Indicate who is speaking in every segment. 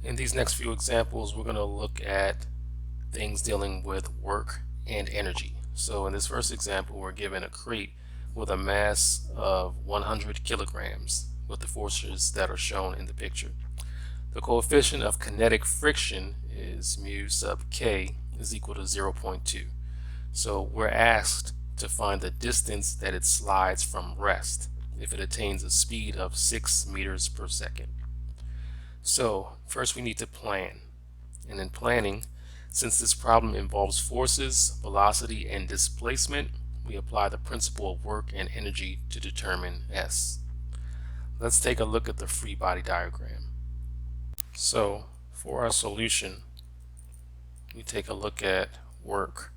Speaker 1: In these next few examples, we're going to look at things dealing with work and energy. So in this first example, we're given a crate with a mass of 100 kilograms with the forces that are shown in the picture. The coefficient of kinetic friction is mu sub k is equal to 0.2. So we're asked to find the distance that it slides from rest if it attains a speed of 6 meters per second. So first we need to plan. And in planning, since this problem involves forces, velocity, and displacement, we apply the principle of work and energy to determine S. Let's take a look at the free body diagram. So for our solution, we take a look at work.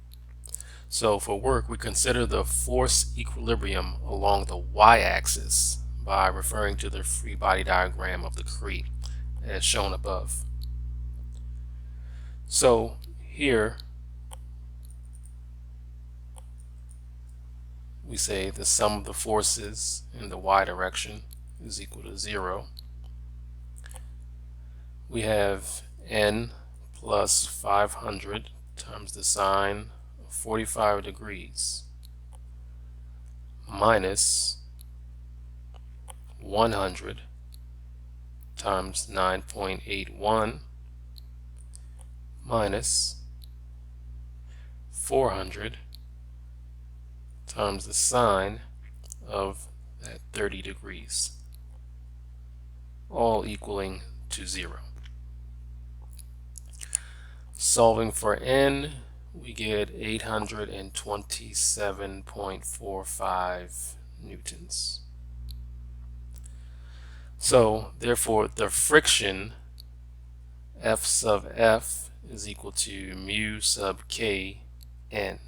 Speaker 1: So for work, we consider the force equilibrium along the y-axis by referring to the free body diagram of the crate as shown above. So here we say the sum of the forces in the y direction is equal to 0. We have n plus 500 times the sine of 45 degrees minus 100 times 9.81 minus 400 times the sine of that 30 degrees, all equaling to 0. Solving for n, we get 827.45 newtons. So therefore the friction F sub F is equal to mu sub K N.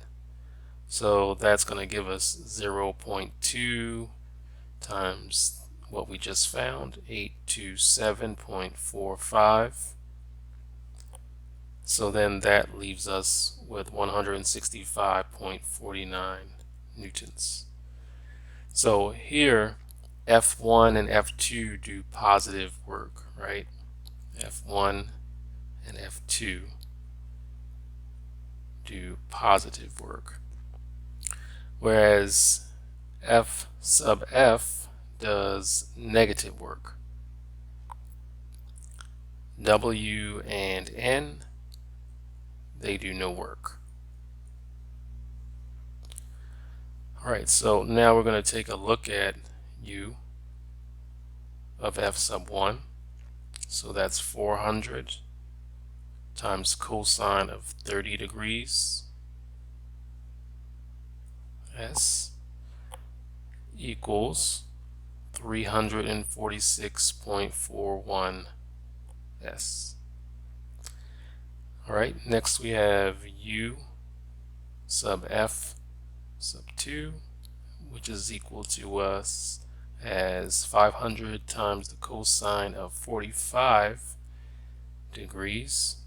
Speaker 1: So that's going to give us 0.2 times what we just found, 827.45. So then that leaves us with 165.49 newtons. So here F1 and F2 do positive work, right? F1 and F2 do positive work, whereas F sub F does negative work. W and N, they do no work. Alright, so now we're going to take a look at U of F sub 1. So that's 400 times cosine of 30 degrees S equals 346.41 S. Alright, next we have U sub F sub 2, which is equal to us as 500 times the cosine of 45 degrees,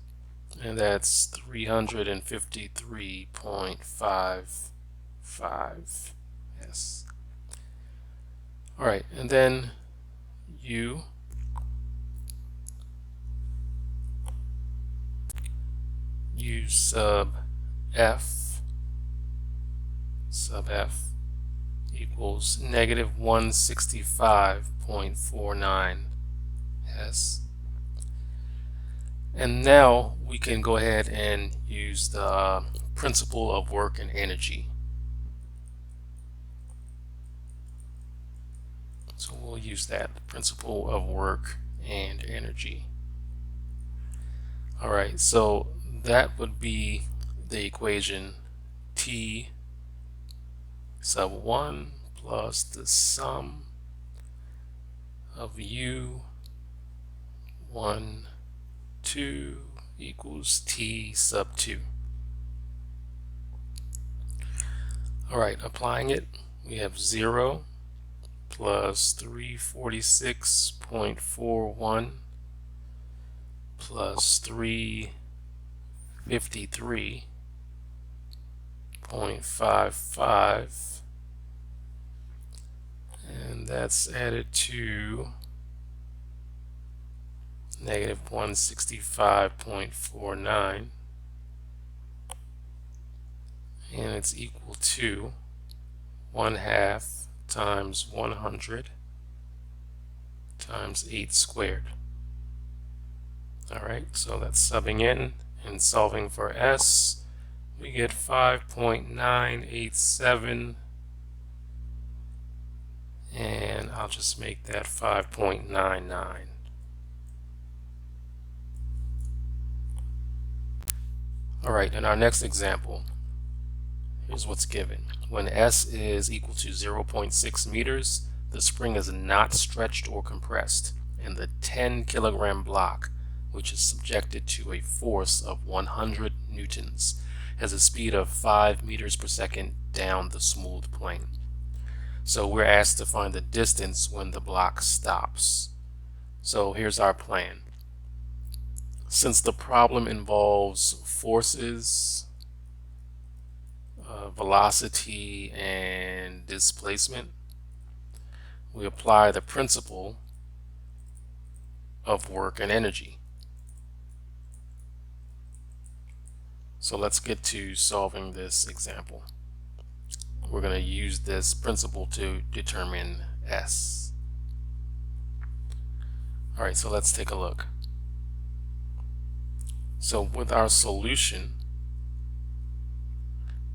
Speaker 1: and that's 353.55 S. Alright, and then U sub F equals negative 165.49 S. And now we can go ahead and use the principle of work and energy. So we'll use that, the principle of work and energy. Alright, so that would be the equation T sub 1 plus the sum of U 1, 2 equals T sub 2. Alright, applying it, we have 0 plus 346.41 plus 353.55, and that's added to negative 165.49, and it's equal to 1/2 times 100 times 8 squared. Alright, so that's subbing in and solving for S. We get 5.987, and I'll just make that 5.99. Alright, in our next example, here's what's given. When S is equal to 0.6 meters, the spring is not stretched or compressed, and the 10 kilogram block, which is subjected to a force of 100 newtons, has a speed of 5 meters per second down the smooth plane. So we're asked to find the distance when the block stops. So here's our plan. Since the problem involves forces, velocity, and displacement, we apply the principle of work and energy. So let's get to solving this example. We're going to use this principle to determine S. Alright, so let's take a look. So with our solution,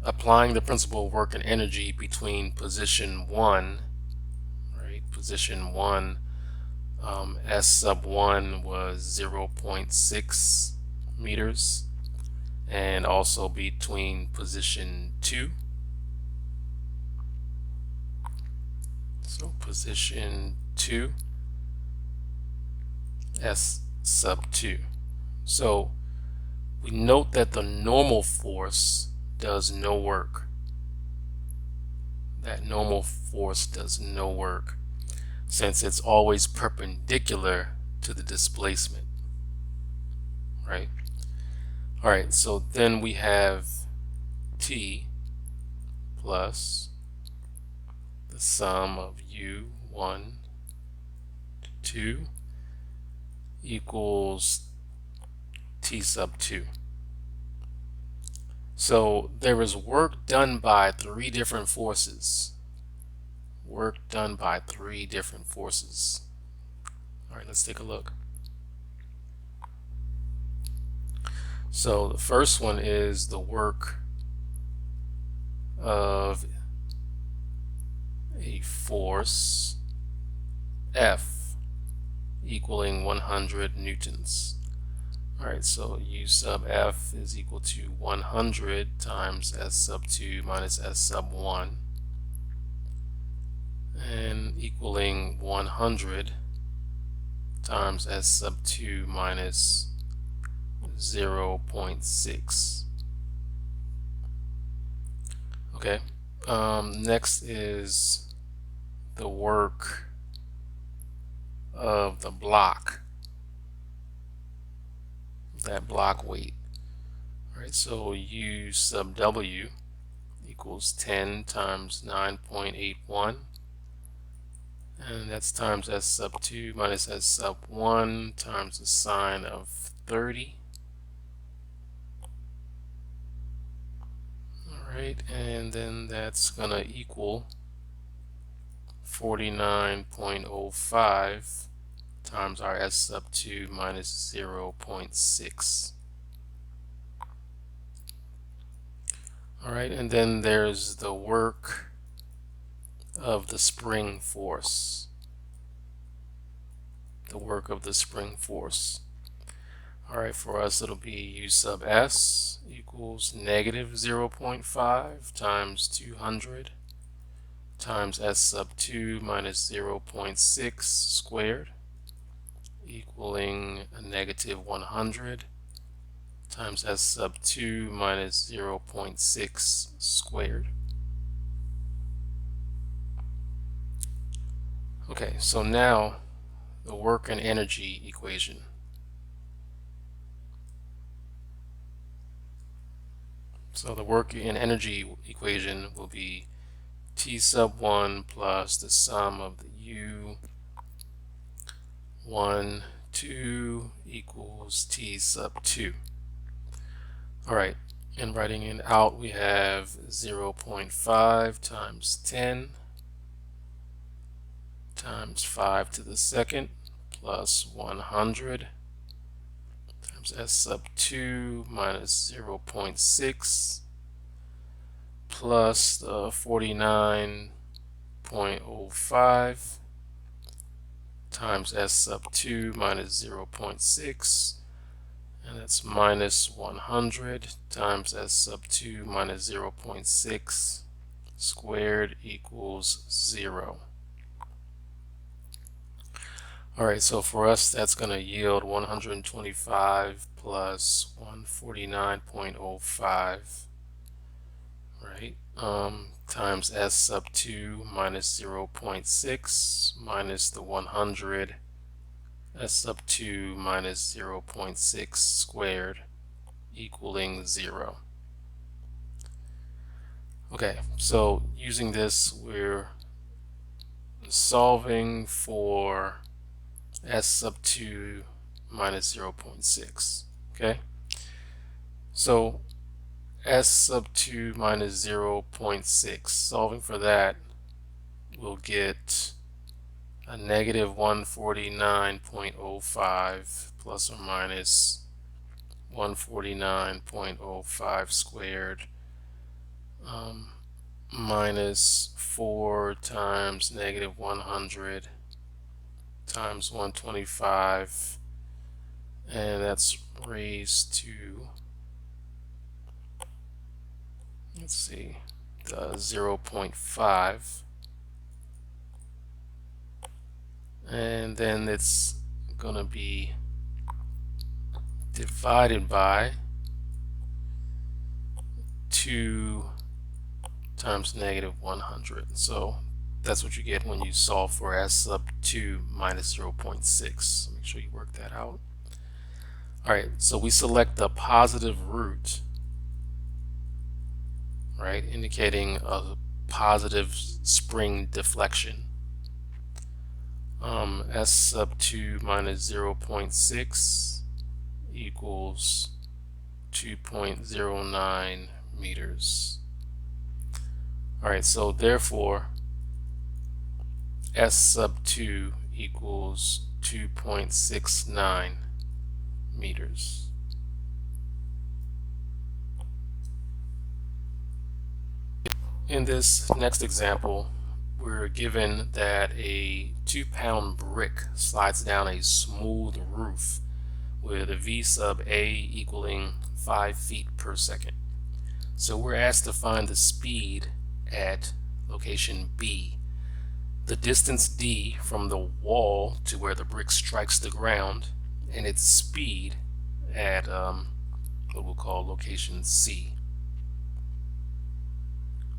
Speaker 1: applying the principle of work and energy between position 1, right, position 1, S sub 1 was 0.6 meters, and also between position 2. So position 2, S sub 2. So we note that the normal force does no work. That normal force does no work since it's always perpendicular to the displacement, right? Alright, so then we have T plus the sum of U1 to 2 equals T sub 2. So there is work done by 3 different forces. Work done by 3 different forces. Alright, let's take a look. So the first one is the work of a force F equaling 100 newtons. Alright, so U sub F is equal to 100 times S sub 2 minus S sub 1, and equaling 100 times S sub 2 minus 0.6. Okay, next is the work of the block, that block weight. Alright, so U sub W equals 10 times 9.81, and that's times S sub 2 minus S sub 1 times the sine of 30. Alright, and then that's gonna equal 49.05 times our S sub 2 minus 0.6. Alright, and then there's the work of the spring force. The work of the spring force. Alright, for us it'll be U sub S equals negative 0.5 times 200 times S sub 2 minus 0.6 squared, equaling a negative 100 times S sub 2 minus 0.6 squared. Okay, so now the work and energy equation. So the work and energy equation will be T sub 1 plus the sum of the U1 2 equals T sub 2. All right, and writing it out, we have 0.5 times 10 times 5 to the second plus 100 times S sub 2 minus 0.6 plus the 49.05 times S sub 2 minus 0.6, and that's minus 100 times S sub 2 minus 0.6 squared equals 0. Alright, so for us that's going to yield 125 plus 149.05, right, times S sub 2 minus 0.6 minus the 100 S sub 2 minus 0.6 squared equaling 0. Okay, so using this, we're solving for S sub 2 minus 0.6. Okay, so S sub 2 minus 0.6, solving for that, we'll get a negative 149.05 plus or minus 149.05 squared, minus 4 times negative 100 times 125, and that's raised to, let's see, the 0.5, and then it's going to be divided by 2 times negative 100. So that's what you get when you solve for S sub 2 minus 0.6. So make sure you work that out. Alright, so we select the positive root, right, indicating a positive spring deflection. S sub 2 minus 0.6 equals 2.09 meters. Alright, so therefore S sub 2 equals 2.69 meters. In this next example, we're given that a 2-pound brick slides down a smooth roof with a V sub A equaling 5 feet per second. So we're asked to find the speed at location B, the distance D from the wall to where the brick strikes the ground, and its speed at what we'll call location C.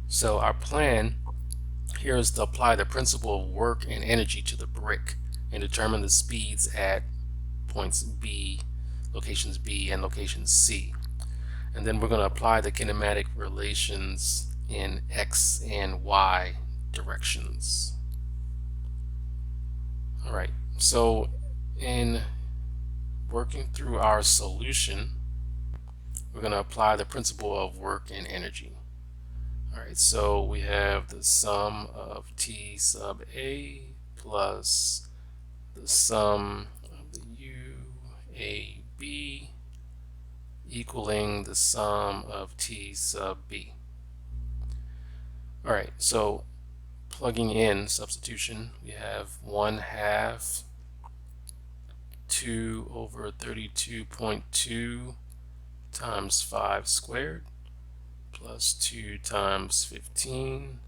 Speaker 1: So our plan here is to apply the principle of work and energy to the brick and determine the speeds at points B, locations B and location C. And then we're going to apply the kinematic relations in X and Y directions. Alright, so in working through our solution, we're going to apply the principle of work and energy. Alright, so we have the sum of T sub A plus the sum of the UAB equaling the sum of T sub B. Alright, so plugging in substitution, we have 1/2 2 over 32.2 times 5 squared plus 2 times 15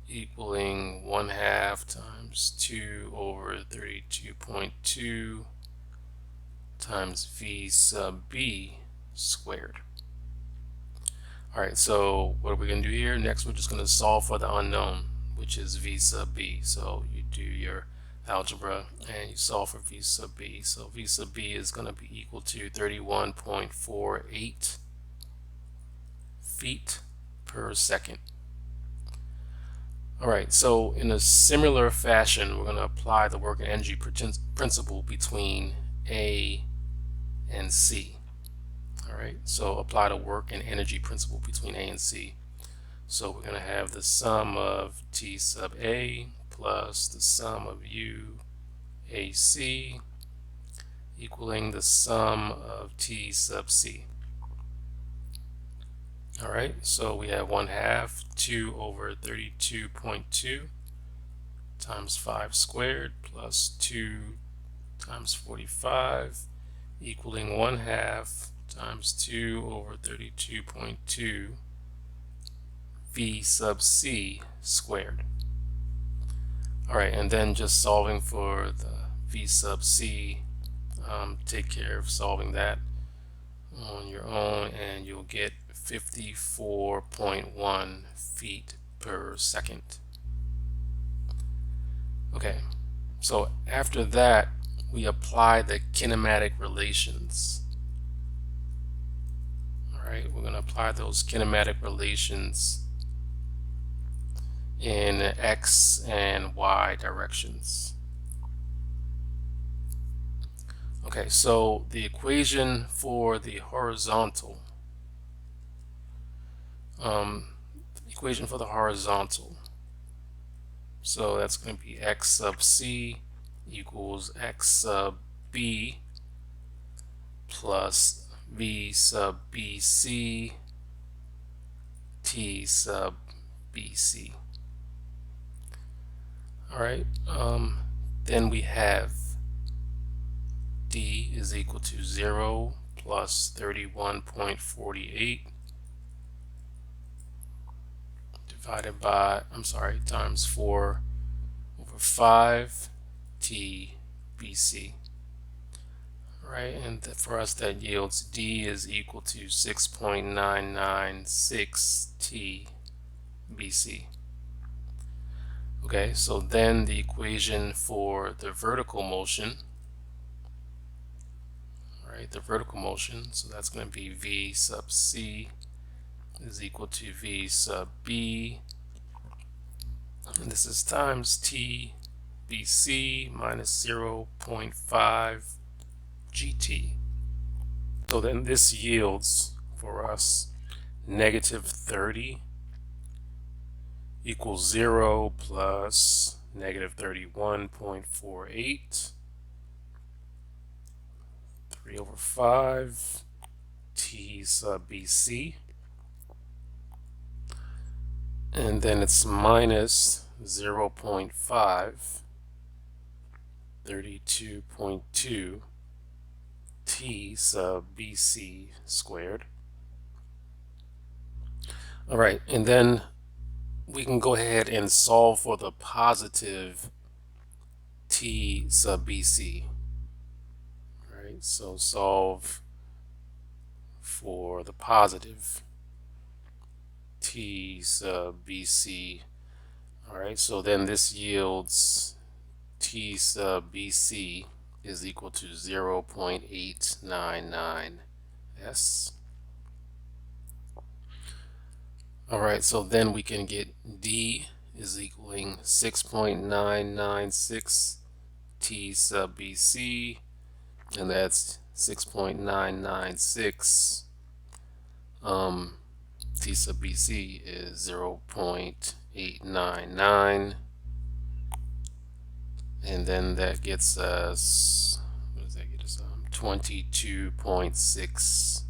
Speaker 1: equaling 1/2 times 2 over 32.2 times V sub B squared. Alright, so what are we going to do here? Next, we're just going to solve for the unknown, which is V sub B. So you do your algebra and you solve for V sub B. So V sub B is going to be equal to 31.48 feet per second. Alright, so in a similar fashion, we're going to apply the work and energy principle between A, and C. All right, so apply the work and energy principle between A and C. So we're going to have the sum of T sub A plus the sum of U AC equaling the sum of T sub C. All right, so we have 1/2 2 over 32.2 times 5 squared plus 2 times 45 equaling 1/2 times 2 over 32.2 V sub C squared. All right, and then just solving for the V sub C, take care of solving that on your own, and you'll get 54.1 feet per second. Okay, so after that, we apply the kinematic relations. All right, we're going to apply those kinematic relations in X and Y directions. Okay, so the equation for the horizontal, so that's going to be X sub C equals X sub B plus V sub BC T sub BC. All right, then we have D is equal to 0 plus 31.48 divided by, times 4 over 5 T BC. Right, and for us that yields D is equal to 6.996 T BC. Okay, so then the equation for the vertical motion, right, so that's going to be V sub C is equal to V sub B, and this is times T BC minus 0.5 GT. So then this yields for us negative 30 equals 0 plus negative 31.48, 3 over 5 T sub BC, and then it's minus 0.5, 32.2 T sub BC squared. All right, and then we can go ahead and solve for the positive T sub BC. All right, so solve for the positive T sub BC. All right, so then this yields T sub BC is equal to 0.899 S. All right, so then we can get D is equaling 6.996 T sub BC, and that's 6.996 T sub BC is 0.899, and then that gets us, what does that get us? 22.6